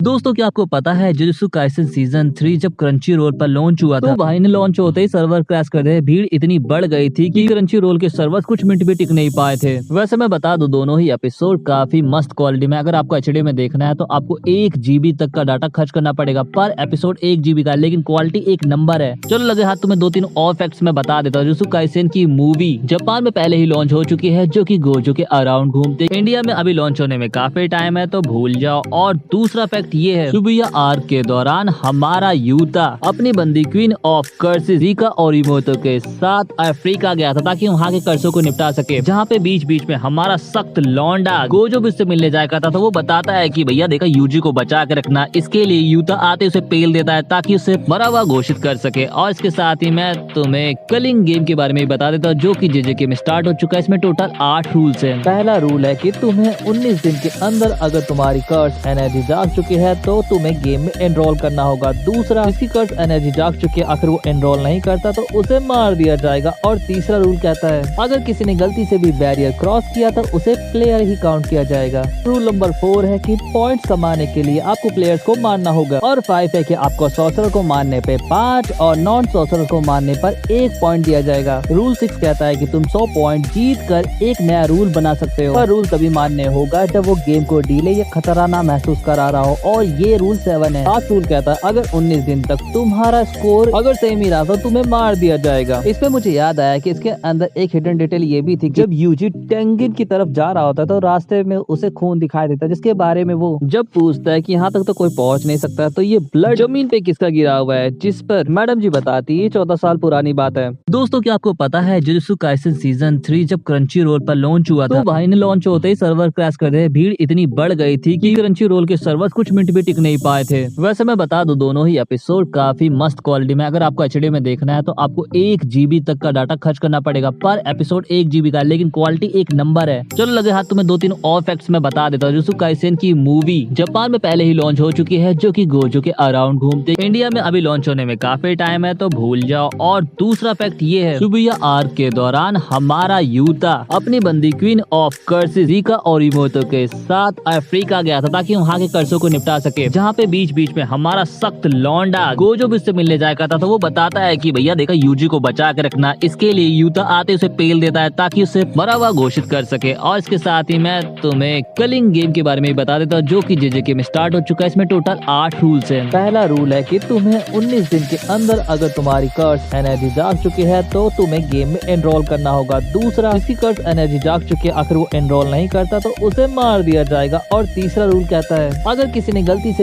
दोस्तों क्या आपको पता है जुजुत्सु काइसेन सीजन 3 जब क्रंची रोल पर लॉन्च हुआ था तो भाई ने लॉन्च होते ही सर्वर क्रैश कर दिए। भीड़ इतनी बढ़ गई थी कि क्रंची रोल के सर्वर कुछ मिनट भी टिक नहीं पाए थे। वैसे मैं बता दूं दोनों ही एपिसोड काफी मस्त क्वालिटी में। अगर आपको एचडी में देखना है तो आपको 1 GB तक का डाटा खर्च करना पड़ेगा पर एपिसोड 1 GB का, लेकिन क्वालिटी एक नंबर है। चलो लगे हाथ तुम्हें 2-3 और फैक्ट्स मैं बता देता हूँ। जुजुत्सु काइसेन की मूवी जापान में पहले ही लॉन्च हो चुकी है जो की गोजो के अराउंड घूमते। इंडिया में अभी लॉन्च होने में काफी टाइम है तो भूल जाओ। और दूसरा फैक्ट ये है शिबुया आर्क के दौरान हमारा यूता अपनी बंदी क्वीन ऑफ कर्सेस रिका ओरिमोतो के साथ अफ्रीका गया था ताकि वहाँ के कर्सों को निपटा सके, जहाँ पे बीच बीच में हमारा सख्त लौंडा गोजो भी उससे मिलने जाया करता था। वो बताता है कि भैया देखा यूजी को बचा के रखना, इसके लिए यूता आते उसे पेल देता है ताकि उसे मरा हुआ घोषित कर सके। और इसके साथ ही मैं तुम्हें कलिंग गेम के बारे में भी बता देता हूँ जो की जेजेके में स्टार्ट हो चुका है। इसमें टोटल 8 रूल्स है। पहला रूल है कि तुम्हें 19 दिन के अंदर अगर तुम्हारी कर्स एनर्जी जाग चुकी है तो तुम्हें गेम में एनरोल करना होगा। दूसरा, जिसकी कर्स एनर्जी जाग चुकी है अगर वो एनरोल नहीं करता तो उसे मार दिया जाएगा। और तीसरा रूल कहता है अगर किसी ने गलती से भी बैरियर क्रॉस किया तो उसे प्लेयर ही काउंट किया जाएगा। रूल नंबर 4 है कि पॉइंट्स कमाने के लिए आपको प्लेयर्स को मारना होगा। और 5 है कि आपको सॉर्सरर को मारने पे 5 और नॉन सॉर्सरर को मारने पर 1 पॉइंट दिया जाएगा। रूल 6 कहता है कि तुम 100 पॉइंट जीत कर एक नया रूल बना सकते हो। पर रूल तभी मानने होगा जब वो गेम को डिले या खतरा ना महसूस करा रहा हो। और ये रूल 7 है। लास्ट रूल कहता है अगर 19 दिन तक तुम्हारा स्कोर अगर सेम ही रहा तो तुम्हें मार दिया जाएगा। इसमें मुझे याद आया कि इसके अंदर एक हिडन डिटेल ये भी थी, जब यूजी टेंगिन की तरफ जा रहा होता है तो रास्ते में उसे खून दिखाई देता है, जिसके बारे में वो जब पूछता है कि यहाँ तक तो कोई पहुँच नहीं सकता तो ये ब्लड जमीन पे किसका गिरा हुआ है, जिस पर मैडम जी बताती है 14 साल पुरानी बात है। दोस्तों क्या आपको पता है जुजुत्सु काइसेन सीजन 3 जब क्रंची रोल पर लॉन्च हुआ था तो भाई ने लॉन्च होते ही सर्वर क्रैश कर दिए। भीड़ इतनी बढ़ गई थी कि क्रंची रोल के सर्वर कुछ मिनट भी टिक नहीं पाए थे। वैसे मैं बता दूं दोनों ही एपिसोड काफी मस्त क्वालिटी में। अगर आपको एचडी में देखना है तो आपको 1 GB तक का डाटा खर्च करना पड़ेगा पर एपिसोड 1 GB का, लेकिन क्वालिटी एक नंबर है। चलो लगे हाथ तुम्हें 2-3 और फैक्ट्स मैं बता देता हूँ। जुजुत्सु काइसेन की मूवी जापान में पहले ही लॉन्च हो चुकी है जो की गोजो के अराउंड घूमते। इंडिया में अभी लॉन्च होने में काफी टाइम है तो भूल जाओ। और दूसरा फैक्ट ये है शिबुया आर्क के दौरान हमारा यूता अपनी बंदी क्वीन ऑफ कर्सेस रिका ओरिमोतो के साथ अफ्रीका गया था ताकि वहाँ के कर्सों को निपटा सके, जहाँ पे बीच बीच में हमारा सख्त लौंडा गोजो भी उससे मिलने जाया करता था। वो बताता है कि भैया देखा यूजी को बचा के रखना, इसके लिए यूता आते उसे पेल देता है ताकि उसे मरा हुआ घोषित कर सके। और इसके साथ ही मैं तुम्हें कलिंग गेम के बारे में भी बता देता हूँ जो की जेजेके में स्टार्ट हो चुका है। इसमें टोटल 8 रूल्स है। पहला रूल है कि तुम्हें 19 दिन के अंदर अगर तुम्हारी कर्स एनर्जी जाग चुकी है तो तुम्हें गेम में एनरोल करना होगा। दूसरा, जिसकी कर्स एनर्जी जाग चुकी है अगर वो एनरोल नहीं करता तो उसे मार दिया जाएगा। और तीसरा रूल कहता है अगर किसी ने गलती से